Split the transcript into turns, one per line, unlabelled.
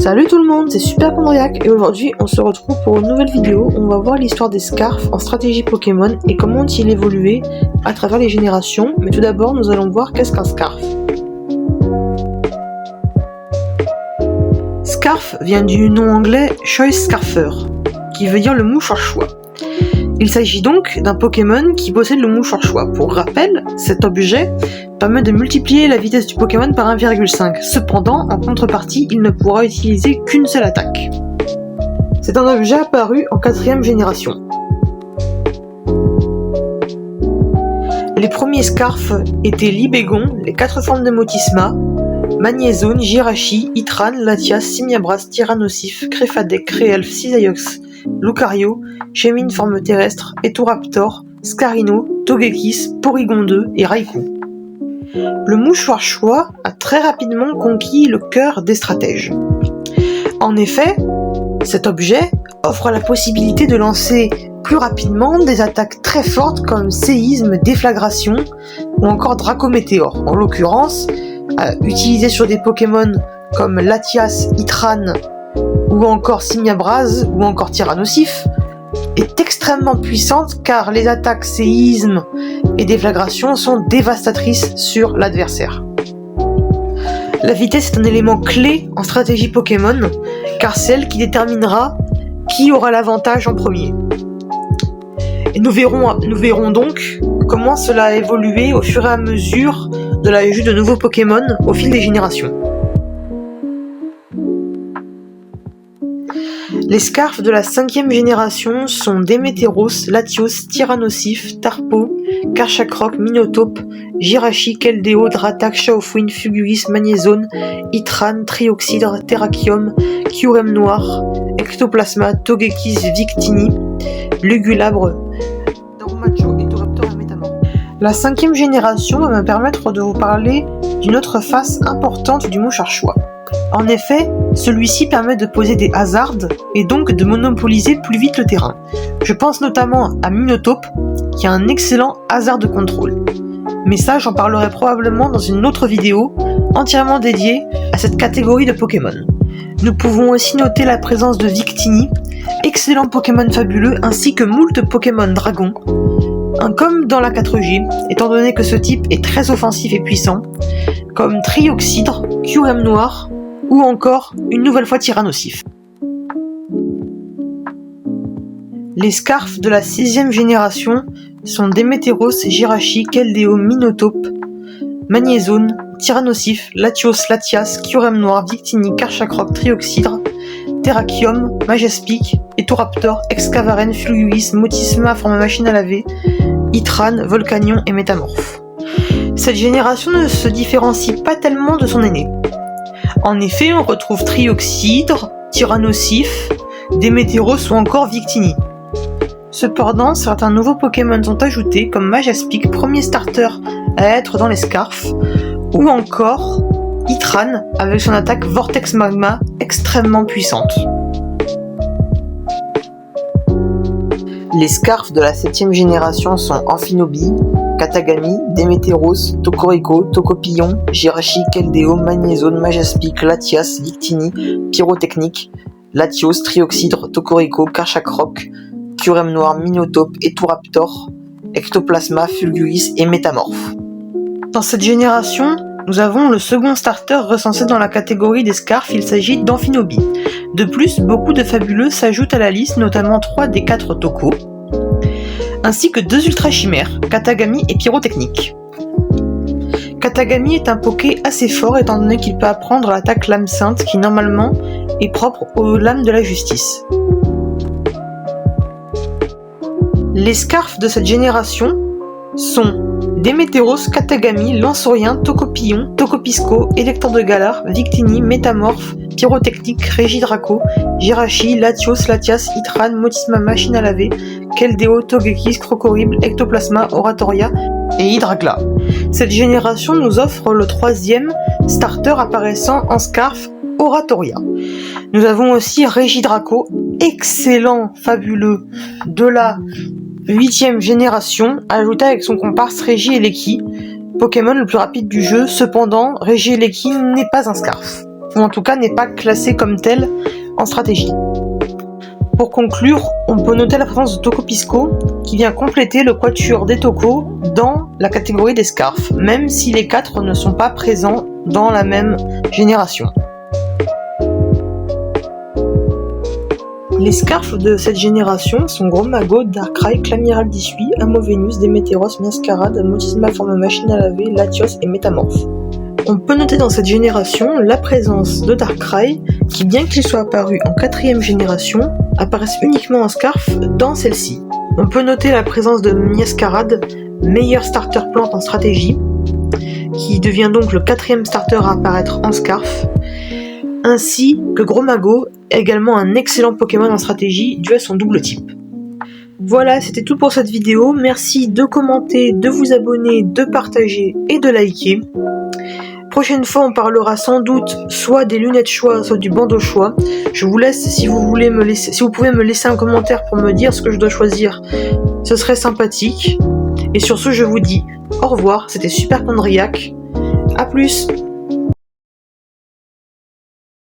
Salut tout le monde, c'est Super Chondriac et aujourd'hui on se retrouve pour une nouvelle vidéo. On va voir l'histoire des Scarfs en stratégie Pokémon et comment ont-ils évolué à travers les générations. Mais tout d'abord nous allons voir qu'est-ce qu'un Scarf. Scarf vient du nom anglais Choice Scarfer, qui veut dire le mouchoir choix. Il s'agit donc d'un Pokémon qui possède le mouchoir choix. Pour rappel, cet objet permet de multiplier la vitesse du Pokémon par 1,5. Cependant, en contrepartie, il ne pourra utiliser qu'une seule attaque. C'est un objet apparu en 4ème génération. Les premiers Scarfs étaient Libégon, les 4 formes de Motisma, Magnézone, Jirachi, Itran, Latias, Simiabras, Tyrannosif, Créfadec, Créelf, Cisaiox, Lucario, Chemin forme terrestre, Etoraptor, Scarino, Togekiss, Porygon 2 et Raikou. Le mouchoir choix a très rapidement conquis le cœur des stratèges. En effet, cet objet offre la possibilité de lancer plus rapidement des attaques très fortes comme Séisme, Déflagration ou encore Dracométéore. En l'occurrence, utilisé sur des Pokémon comme Latias, Itran ou encore Simiabras ou encore Tyrannosif, est extrêmement puissante car les attaques séisme et déflagration sont dévastatrices sur l'adversaire. La vitesse est un élément clé en stratégie Pokémon car c'est elle qui déterminera qui aura l'avantage en premier. Et nous verrons donc comment cela a évolué au fur et à mesure de l'ajout de nouveaux Pokémon au fil des générations. Les Scarfs de la 5ème génération sont Démétéros, Latios, Tyrannosif, Tarpo, Karchakroc, Minotaur, Jirachi, Keldeo, Dratak, Chaofouine, Fuguris, Magnézone, Itran, Trioxydre, Terrakium, Kyurem Noir, Ectoplasma, Togekiss, Victini, Lugulabre, Darumacho, Etoraptor et Métamorphe. La 5ème génération va me permettre de vous parler d'une autre face importante du mouchoir choix. En effet, celui-ci permet de poser des hazards et donc de monopoliser plus vite le terrain. Je pense notamment à Minotaur qui a un excellent hasard de contrôle. Mais ça, j'en parlerai probablement dans une autre vidéo entièrement dédiée à cette catégorie de Pokémon. Nous pouvons aussi noter la présence de Victini, excellent Pokémon fabuleux, ainsi que moult Pokémon Dragon, comme dans la 4G, étant donné que ce type est très offensif et puissant, comme Trioxydre, Kyurem Noir, ou encore une nouvelle fois Tyrannosif. Les Scarfs de la 6ème génération sont Démétéros, Jirachi, Keldeo, Minotaur, Magnézone, Tyrannosif, Latios, Latias, Kyurem Noir, Victini, Karchakroc, Trioxydre, Terrakium, Majespic, Etoraptor, Excavaren, Fluguis, Motisma forme machine à laver, Itran, Volcanion et Métamorphe. Cette génération ne se différencie pas tellement de son aîné. En effet, on retrouve Trioxydre, Tyrannosif, Démétéros ou encore Victini. Cependant, certains nouveaux Pokémon sont ajoutés comme Majaspic, premier starter à être dans les Scarfs, ou encore Itran avec son attaque Vortex Magma extrêmement puissante. Les Scarfs de la 7ème génération sont Amphinobi, Katagami, Démétéros, Tokorico, Tocopillon, Jirachi, Keldeo, Magnézone, Majaspic, Latias, Victini, Pyrotechnique, Latios, Trioxydre, Tokorico, Karchakroc, Kyurem Noir, Minotaur, Etoraptor, Ectoplasma, Fulguris et Métamorphe. Dans cette génération, nous avons le second starter recensé dans la catégorie des Scarfs, il s'agit d'Amphinobi. De plus, beaucoup de fabuleux s'ajoutent à la liste, notamment 3 des 4 Toko, ainsi que 2 ultra chimères, Katagami et Pyrotechnique. Katagami est un Poké assez fort étant donné qu'il peut apprendre l'attaque Lame Sainte qui normalement est propre aux lames de la justice. Les Scarfs de cette génération sont Démétéros, Katagami, Lanceorien, Tocopillon, Tocopisco, Électeur de Galar, Victini, Métamorphe, Pyrotechnique, Régidraco, Jirachi, Latios, Latias, Itran, Motisma, Machine à laver, Keldeo, Togekiss, Crocorible, Ectoplasma, Oratoria et Hydragla. Cette génération nous offre le 3e starter apparaissant en Scarf, Oratoria. Nous avons aussi Régidraco, excellent, fabuleux, de la 8ème génération, ajouté avec son comparse Regieleki, Pokémon le plus rapide du jeu. Cependant, Regieleki n'est pas un Scarf. ou en tout cas n'est pas classé comme tel en stratégie. Pour conclure, on peut noter la présence de Toco Pisco qui vient compléter le quatuor des Toco dans la catégorie des Scarfs, même si les 4 ne sont pas présents dans la même génération. Les Scarfs de cette génération sont Gros Mago, Darkrai, Clamiral d'Issui, Amovenus, Démétéros, Miascarade, Motisma Forme Machine à Laver, Latios et Métamorphe. On peut noter dans cette génération la présence de Darkrai, qui bien qu'il soit apparu en 4ème génération, apparaissent uniquement en Scarf dans celle-ci. On peut noter la présence de Miascarade, meilleur starter plante en stratégie, qui devient donc le 4ème starter à apparaître en Scarf, ainsi que Gros Mago, également un excellent Pokémon en stratégie dû à son double type. Voilà, c'était tout pour cette vidéo. Merci de commenter, de vous abonner, de partager et de liker. Prochaine fois, on parlera sans doute soit des lunettes choix, soit du bandeau choix. Je vous laisse si vous pouvez me laisser un commentaire pour me dire ce que je dois choisir. Ce serait sympathique. Et sur ce, je vous dis au revoir. C'était Super Chondriac. A plus.